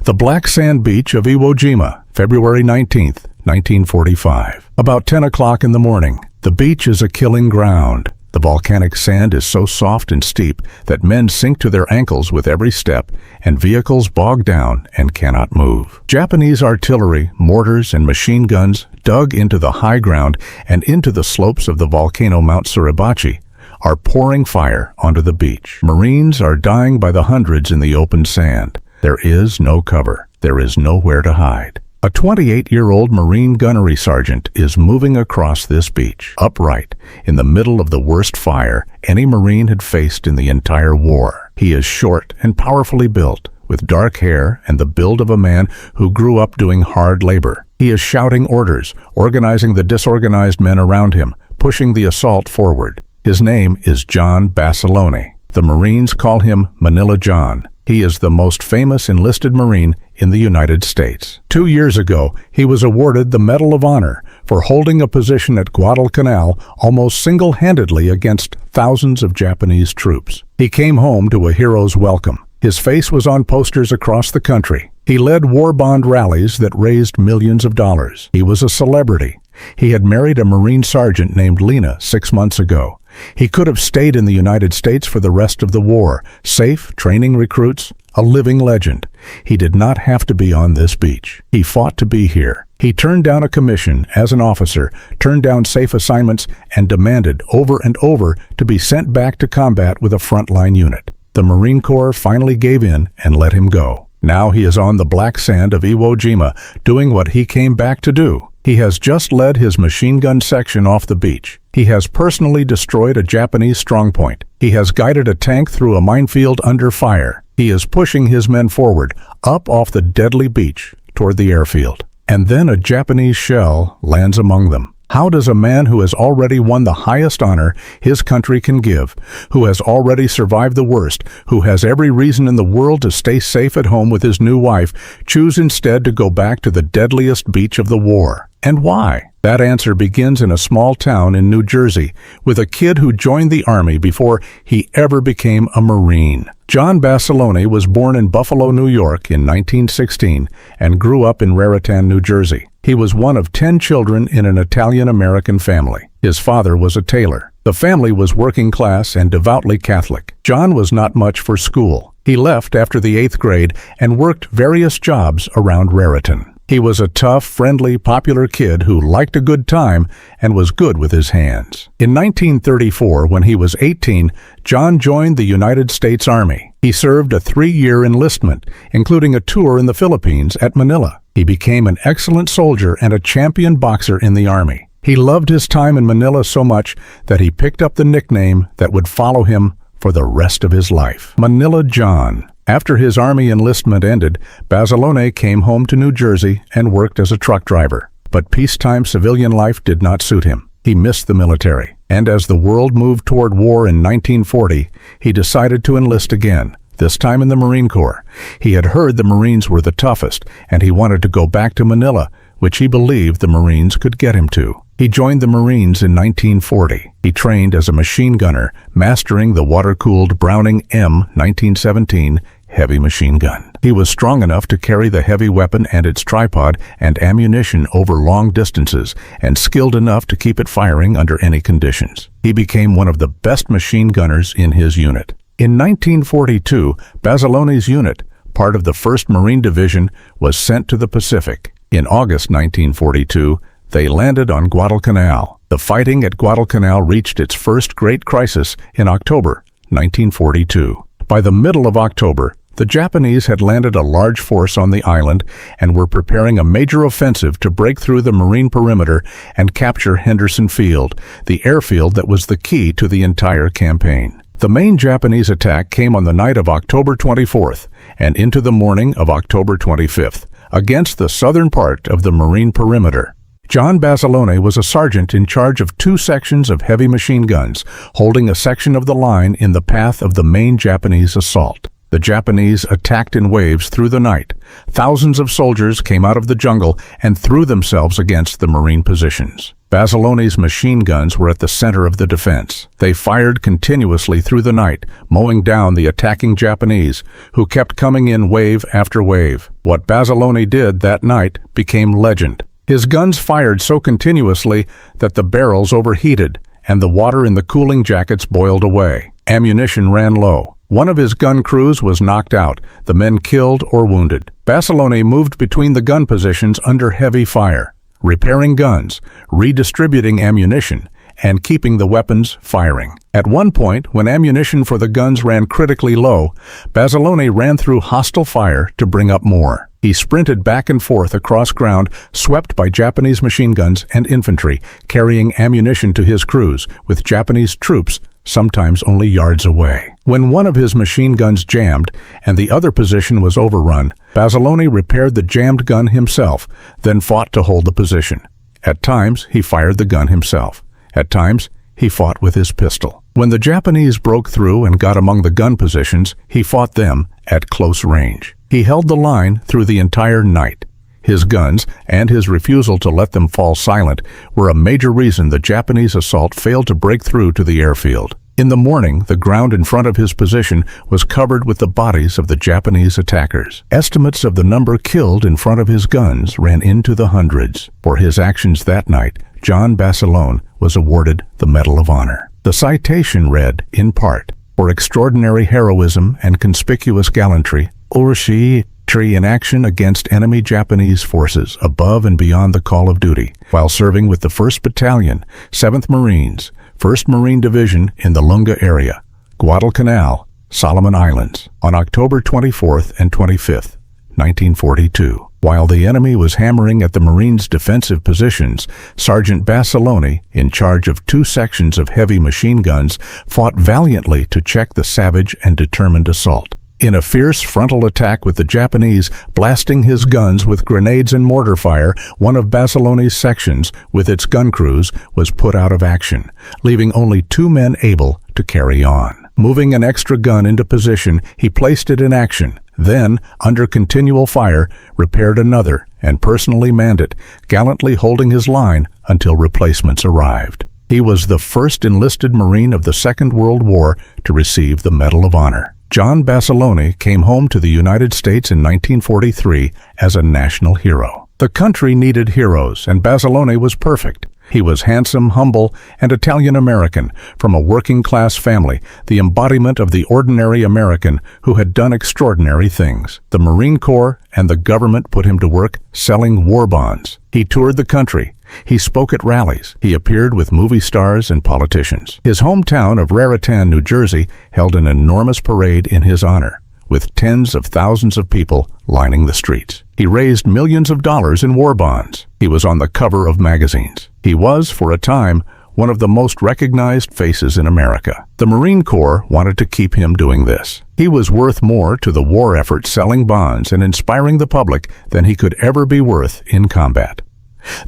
The black sand beach of Iwo Jima, February 19th, 1945. About 10 o'clock in the morning. The beach is a killing ground. The volcanic sand is so soft and steep that men sink to their ankles with every step, and vehicles bog down and cannot move. Japanese artillery, mortars, and machine guns dug into the high ground and into the slopes of the volcano Mount Suribachi are pouring fire onto the beach. Marines are dying by the hundreds in the open sand. There is no cover. There is nowhere to hide. A 28-year-old Marine gunnery sergeant is moving across this beach, upright, in the middle of the worst fire any Marine had faced in the entire war. He is short and powerfully built, with dark hair and the build of a man who grew up doing hard labor. He is shouting orders, organizing the disorganized men around him, pushing the assault forward. His name is John Basilone. The Marines call him Manila John. He is the most famous enlisted Marine in the United States. 2 years ago, he was awarded the Medal of Honor for holding a position at Guadalcanal almost single-handedly against thousands of Japanese troops. He came home to a hero's welcome. His face was on posters across the country. He led war bond rallies that raised millions of dollars. He was a celebrity. He had married a Marine sergeant named Lena 6 months ago. He could have stayed in the United States for the rest of the war, safe, training recruits, a living legend. He did not have to be on this beach. He fought to be here. He turned down a commission as an officer, turned down safe assignments, and demanded over and over to be sent back to combat with a frontline unit. The Marine Corps finally gave in and let him go. Now he is on the black sand of Iwo Jima, doing what he came back to do. He has just led his machine gun section off the beach. He has personally destroyed a Japanese strongpoint. He has guided a tank through a minefield under fire. He is pushing his men forward, up off the deadly beach, toward the airfield. And then a Japanese shell lands among them. How does a man who has already won the highest honor his country can give, who has already survived the worst, who has every reason in the world to stay safe at home with his new wife, choose instead to go back to the deadliest beach of the war? And why? That answer begins in a small town in New Jersey with a kid who joined the Army before he ever became a Marine. John Basilone was born in Buffalo, New York in 1916 and grew up in Raritan, New Jersey. He was one of 10 children in an Italian-American family. His father was a tailor. The family was working class and devoutly Catholic. John was not much for school. He left after the 8th grade and worked various jobs around Raritan. He was a tough, friendly, popular kid who liked a good time and was good with his hands. In 1934, when he was 18, John joined the United States Army. He served a 3-year enlistment, including a tour in the Philippines at Manila. He became an excellent soldier and a champion boxer in the Army. He loved his time in Manila so much that he picked up the nickname that would follow him for the rest of his life, Manila John. After his Army enlistment ended, Basilone came home to New Jersey and worked as a truck driver. But peacetime civilian life did not suit him. He missed the military. And as the world moved toward war in 1940, he decided to enlist again, this time in the Marine Corps. He had heard the Marines were the toughest, and he wanted to go back to Manila, which he believed the Marines could get him to. He joined the Marines in 1940. He trained as a machine gunner, mastering the water-cooled Browning M 1917 heavy machine gun. He was strong enough to carry the heavy weapon and its tripod and ammunition over long distances, and skilled enough to keep it firing under any conditions. He became one of the best machine gunners in his unit. In 1942, Basilone's unit, part of the 1st Marine Division, was sent to the Pacific. In August 1942, they landed on Guadalcanal. The fighting at Guadalcanal reached its first great crisis in October 1942. By the middle of October, the Japanese had landed a large force on the island and were preparing a major offensive to break through the Marine perimeter and capture Henderson Field, the airfield that was the key to the entire campaign. The main Japanese attack came on the night of October 24th and into the morning of October 25th, against the southern part of the Marine perimeter. John Basilone was a sergeant in charge of 2 sections of heavy machine guns, holding a section of the line in the path of the main Japanese assault. The Japanese attacked in waves through the night. Thousands of soldiers came out of the jungle and threw themselves against the Marine positions. Basilone's machine guns were at the center of the defense. They fired continuously through the night, mowing down the attacking Japanese, who kept coming in wave after wave. What Basilone did that night became legend. His guns fired so continuously that the barrels overheated, and the water in the cooling jackets boiled away. Ammunition ran low. One of his gun crews was knocked out, the men killed or wounded. Basilone moved between the gun positions under heavy fire, repairing guns, redistributing ammunition, and keeping the weapons firing. At one point, when ammunition for the guns ran critically low, Basilone ran through hostile fire to bring up more. He sprinted back and forth across ground swept by Japanese machine guns and infantry, carrying ammunition to his crews, with Japanese troops sometimes only yards away. When one of his machine guns jammed and the other position was overrun, Basilone repaired the jammed gun himself, then fought to hold the position. At times, he fired the gun himself. At times, he fought with his pistol. When the Japanese broke through and got among the gun positions, he fought them at close range. He held the line through the entire night. His guns, and his refusal to let them fall silent, were a major reason the Japanese assault failed to break through to the airfield. In the morning, the ground in front of his position was covered with the bodies of the Japanese attackers. Estimates of the number killed in front of his guns ran into the hundreds. For his actions that night, John Basilone was awarded the Medal of Honor. The citation read, in part, "For extraordinary heroism and conspicuous gallantry, Orochi in action against enemy Japanese forces above and beyond the call of duty, while serving with the 1st Battalion, 7th Marines, 1st Marine Division in the Lunga area, Guadalcanal, Solomon Islands, on October 24th and 25th, 1942. While the enemy was hammering at the Marines' defensive positions, Sergeant Basilone, in charge of 2 sections of heavy machine guns, fought valiantly to check the savage and determined assault. In a fierce frontal attack with the Japanese blasting his guns with grenades and mortar fire, one of Basilone's sections, with its gun crews, was put out of action, leaving only 2 men able to carry on. Moving an extra gun into position, he placed it in action, then, under continual fire, repaired another and personally manned it, gallantly holding his line until replacements arrived. He was the first enlisted Marine of the Second World War to receive the Medal of Honor. John Basilone came home to the United States in 1943 as a national hero. The country needed heroes, and Basilone was perfect. He was handsome, humble, and Italian-American, from a working-class family, the embodiment of the ordinary American who had done extraordinary things. The Marine Corps and the government put him to work selling war bonds. He toured the country. He spoke at rallies. He appeared with movie stars and politicians. His hometown of Raritan, New Jersey, held an enormous parade in his honor, with tens of thousands of people lining the streets. He raised millions of dollars in war bonds. He was on the cover of magazines. He was, for a time, one of the most recognized faces in America. The Marine Corps wanted to keep him doing this. He was worth more to the war effort selling bonds and inspiring the public than he could ever be worth in combat.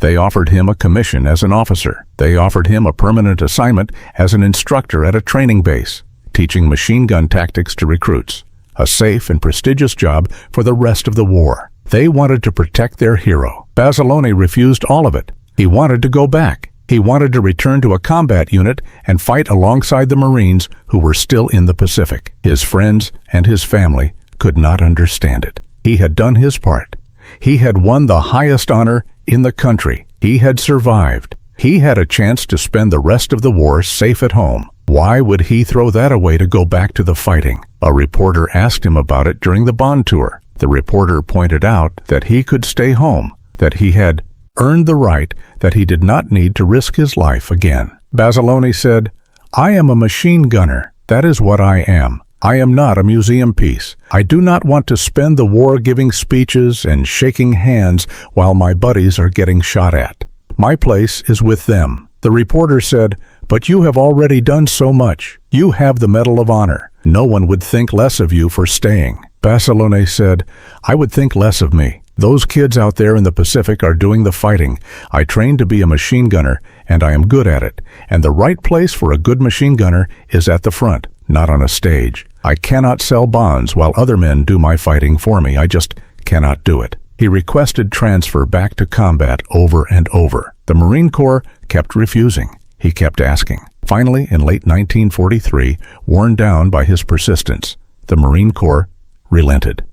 They offered him a commission as an officer. They offered him a permanent assignment as an instructor at a training base, teaching machine gun tactics to recruits. A safe and prestigious job for the rest of the war. They wanted to protect their hero. Basilone refused all of it. He wanted to go back. He wanted to return to a combat unit and fight alongside the Marines who were still in the Pacific. His friends and his family could not understand it. He had done his part. He had won the highest honor in the country. He had survived. He had a chance to spend the rest of the war safe at home. Why would he throw that away to go back to the fighting? A reporter asked him about it during the bond tour. The reporter pointed out that he could stay home, that he had earned the right, that he did not need to risk his life again. Basilone said, "I am a machine gunner. That is what I am. I am not a museum piece. I do not want to spend the war giving speeches and shaking hands while my buddies are getting shot at. My place is with them." The reporter said, "But you have already done so much. You have the Medal of Honor. No one would think less of you for staying." Basilone said, "I would think less of me. Those kids out there in the Pacific are doing the fighting. I trained to be a machine gunner, and I am good at it. And the right place for a good machine gunner is at the front, not on a stage. I cannot sell bonds while other men do my fighting for me. I just cannot do it. He requested transfer back to combat over and over. The Marine Corps kept refusing. He kept asking. Finally, in late 1943, worn down by his persistence, the Marine Corps relented.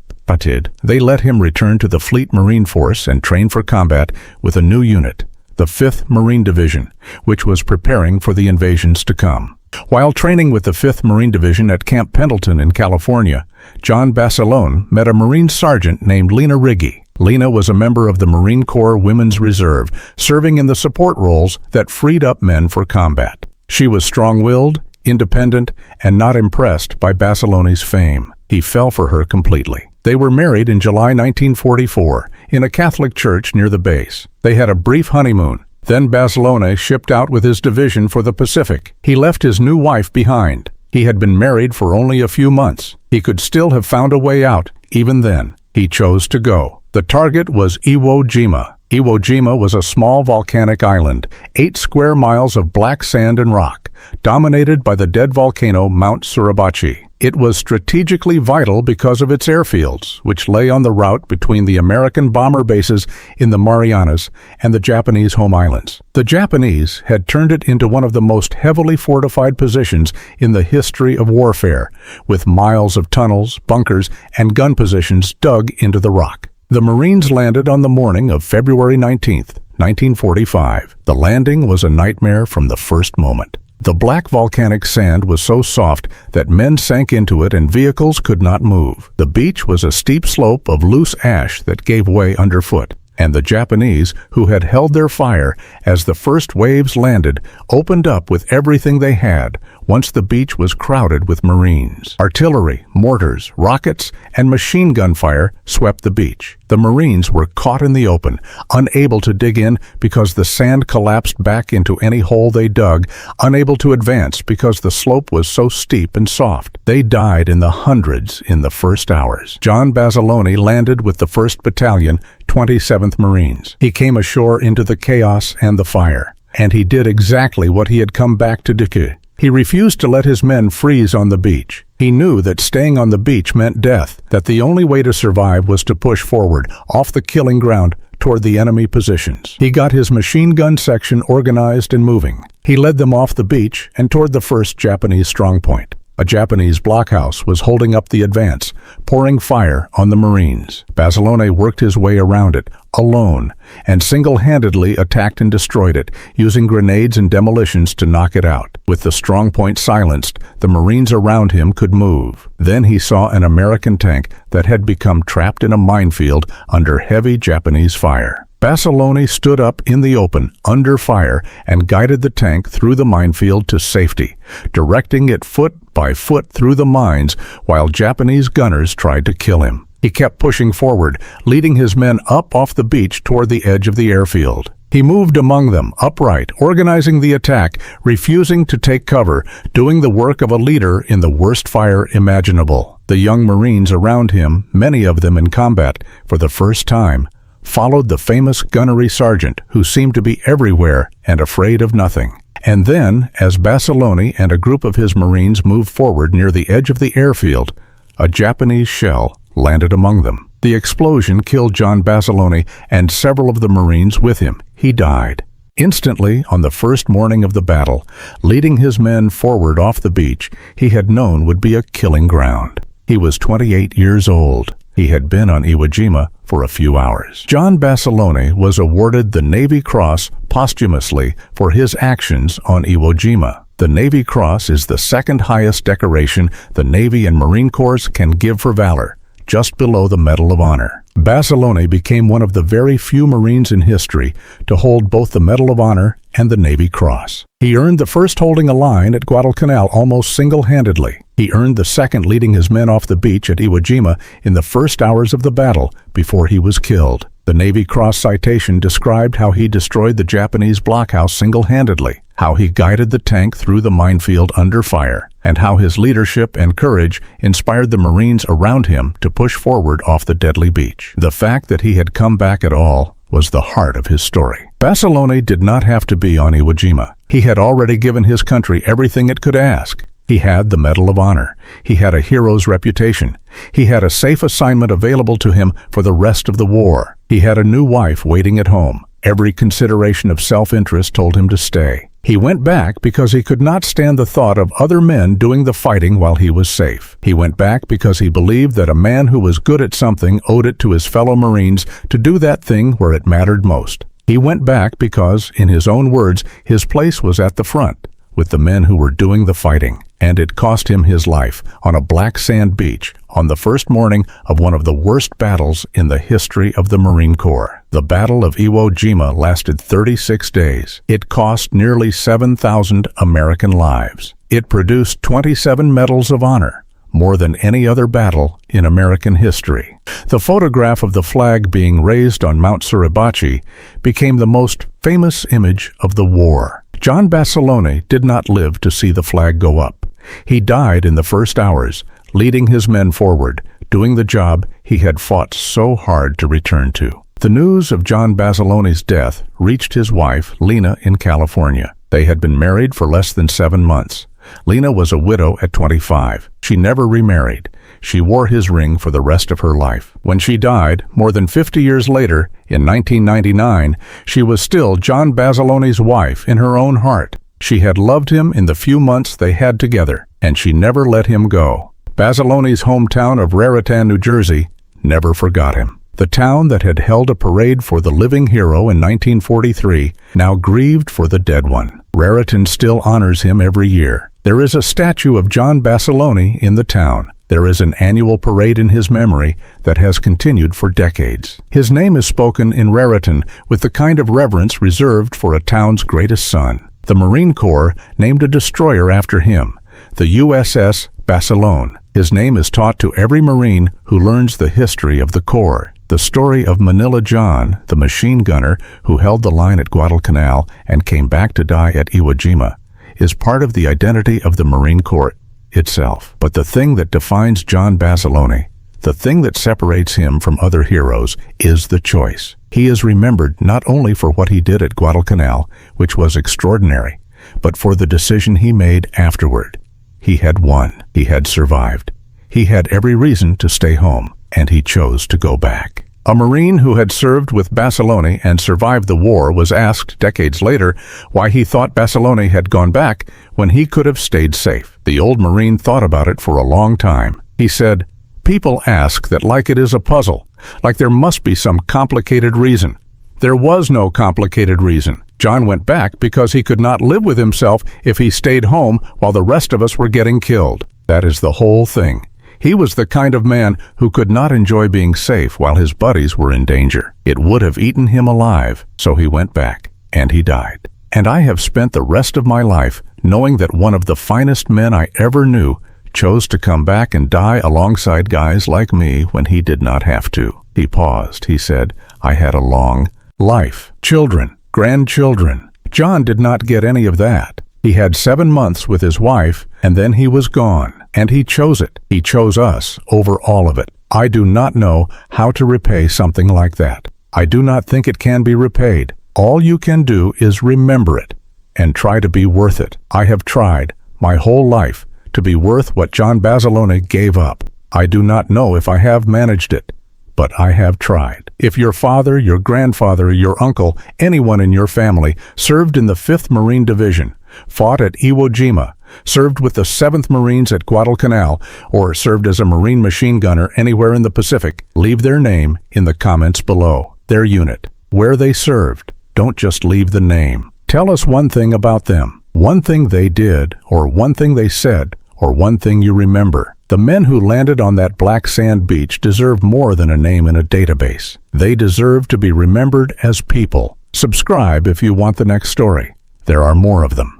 They let him return to the Fleet Marine Force and train for combat with a new unit, the 5th Marine Division, which was preparing for the invasions to come. While training with the 5th Marine Division at Camp Pendleton in California, John Basilone met a Marine sergeant named Lena Riggi. Lena was a member of the Marine Corps Women's Reserve, serving in the support roles that freed up men for combat. She was strong-willed, independent, and not impressed by Basilone's fame. He fell for her completely. They were married in July 1944 in a Catholic church near the base. They had a brief honeymoon. Then Basilone shipped out with his division for the Pacific. He left his new wife behind. He had been married for only a few months. He could still have found a way out, even then. He chose to go. The target was Iwo Jima. Iwo Jima was a small volcanic island, 8 square miles of black sand and rock, dominated by the dead volcano Mount Suribachi. It was strategically vital because of its airfields, which lay on the route between the American bomber bases in the Marianas and the Japanese home islands. The Japanese had turned it into one of the most heavily fortified positions in the history of warfare, with miles of tunnels, bunkers, and gun positions dug into the rock. The Marines landed on the morning of February 19th, 1945. The landing was a nightmare from the first moment. The black volcanic sand was so soft that men sank into it and vehicles could not move. The beach was a steep slope of loose ash that gave way underfoot, and the Japanese, who had held their fire as the first waves landed, opened up with everything they had once the beach was crowded with Marines. Artillery, mortars, rockets, and machine gun fire swept the beach. The Marines were caught in the open, unable to dig in because the sand collapsed back into any hole they dug, unable to advance because the slope was so steep and soft. They died in the hundreds in the first hours. John Basilone landed with the 1st Battalion, 27th Marines. He came ashore into the chaos and the fire, and he did exactly what he had come back to do. He refused to let his men freeze on the beach. He knew that staying on the beach meant death, that the only way to survive was to push forward, off the killing ground, toward the enemy positions. He got his machine gun section organized and moving. He led them off the beach and toward the first Japanese strongpoint. A Japanese blockhouse was holding up the advance, pouring fire on the Marines. Basilone worked his way around it, alone, and single-handedly attacked and destroyed it, using grenades and demolitions to knock it out. With the strongpoint silenced, the Marines around him could move. Then he saw an American tank that had become trapped in a minefield under heavy Japanese fire. Basilone stood up in the open, under fire, and guided the tank through the minefield to safety, directing it foot by foot through the mines while Japanese gunners tried to kill him. He kept pushing forward, leading his men up off the beach toward the edge of the airfield. He moved among them, upright, organizing the attack, refusing to take cover, doing the work of a leader in the worst fire imaginable. The young Marines around him, many of them in combat for the first time, followed the famous gunnery sergeant who seemed to be everywhere and afraid of nothing. And then, as Basilone and a group of his Marines moved forward near the edge of the airfield, a Japanese shell landed among them. The explosion killed John Basilone and several of the Marines with him. He died. Instantly, on the first morning of the battle, leading his men forward off the beach he had known would be a killing ground. He was 28 years old. He had been on Iwo Jima for a few hours. John Basilone was awarded the Navy Cross posthumously for his actions on Iwo Jima. The Navy Cross is the second highest decoration the Navy and Marine Corps can give for valor, just below the Medal of Honor. Basilone became one of the very few Marines in history to hold both the Medal of Honor and the Navy Cross. He earned the first holding a line at Guadalcanal almost single-handedly. He earned the second leading his men off the beach at Iwo Jima in the first hours of the battle before he was killed. The Navy Cross citation described how he destroyed the Japanese blockhouse single-handedly, how he guided the tank through the minefield under fire, and how his leadership and courage inspired the Marines around him to push forward off the deadly beach. The fact that he had come back at all was the heart of his story. Basilone did not have to be on Iwo Jima. He had already given his country everything it could ask. He had the Medal of Honor. He had a hero's reputation. He had a safe assignment available to him for the rest of the war. He had a new wife waiting at home. Every consideration of self-interest told him to stay. He went back because he could not stand the thought of other men doing the fighting while he was safe. He went back because he believed that a man who was good at something owed it to his fellow Marines to do that thing where it mattered most. He went back because, in his own words, his place was at the front, with the men who were doing the fighting, and it cost him his life on a black sand beach on the first morning of one of the worst battles in the history of the Marine Corps. The Battle of Iwo Jima lasted 36 days. It cost nearly 7,000 American lives. It produced 27 Medals of Honor, more than any other battle in American history. The photograph of the flag being raised on Mount Suribachi became the most famous image of the war. John Basilone did not live to see the flag go up. He died in the first hours, leading his men forward, doing the job he had fought so hard to return to. The news of John Basilone's death reached his wife, Lena, in California. They had been married for less than 7 months. Lena was a widow at 25. She never remarried. She wore his ring for the rest of her life. When she died, more than 50 years later, in 1999, she was still John Basilone's wife in her own heart. She had loved him in the few months they had together, and she never let him go. Basilone's hometown of Raritan, New Jersey, never forgot him. The town that had held a parade for the living hero in 1943 now grieved for the dead one. Raritan still honors him every year. There is a statue of John Basilone in the town. There is an annual parade in his memory that has continued for decades. His name is spoken in Raritan with the kind of reverence reserved for a town's greatest son. The Marine Corps named a destroyer after him, the USS Basilone. His name is taught to every Marine who learns the history of the Corps. The story of Manila John, the machine gunner who held the line at Guadalcanal and came back to die at Iwo Jima, is part of the identity of the Marine Corps itself. But the thing that defines John Basilone, the thing that separates him from other heroes, is the choice. He is remembered not only for what he did at Guadalcanal, which was extraordinary, but for the decision he made afterward. He had won. He had survived. He had every reason to stay home, and he chose to go back. A Marine who had served with Basilone and survived the war was asked decades later why he thought Basilone had gone back when he could have stayed safe. The old Marine thought about it for a long time. He said, "People ask that like it is a puzzle, like there must be some complicated reason. There was no complicated reason. John went back because he could not live with himself if he stayed home while the rest of us were getting killed. That is the whole thing. He was the kind of man who could not enjoy being safe while his buddies were in danger. It would have eaten him alive, so he went back, and he died. And I have spent the rest of my life knowing that one of the finest men I ever knew chose to come back and die alongside guys like me when he did not have to." He paused. He said, "I had a long life, children, grandchildren. John did not get any of that. He had 7 months with his wife, and then he was gone. And he chose it. He chose us over all of it. I do not know how to repay something like that. I do not think it can be repaid. All you can do is remember it and try to be worth it. I have tried my whole life to be worth what John Basilone gave up. I do not know if I have managed it, but I have tried. If your father, your grandfather, your uncle, anyone in your family served in the 5th Marine Division, fought at Iwo Jima, served with the 7th Marines at Guadalcanal, or served as a Marine machine gunner anywhere in the Pacific, leave their name in the comments below, their unit, where they served. Don't just leave the name. Tell us one thing about them, one thing they did, or one thing they said, or one thing you remember. The men who landed on that black sand beach deserve more than a name in a database. They deserve to be remembered as people. Subscribe if you want the next story. There are more of them.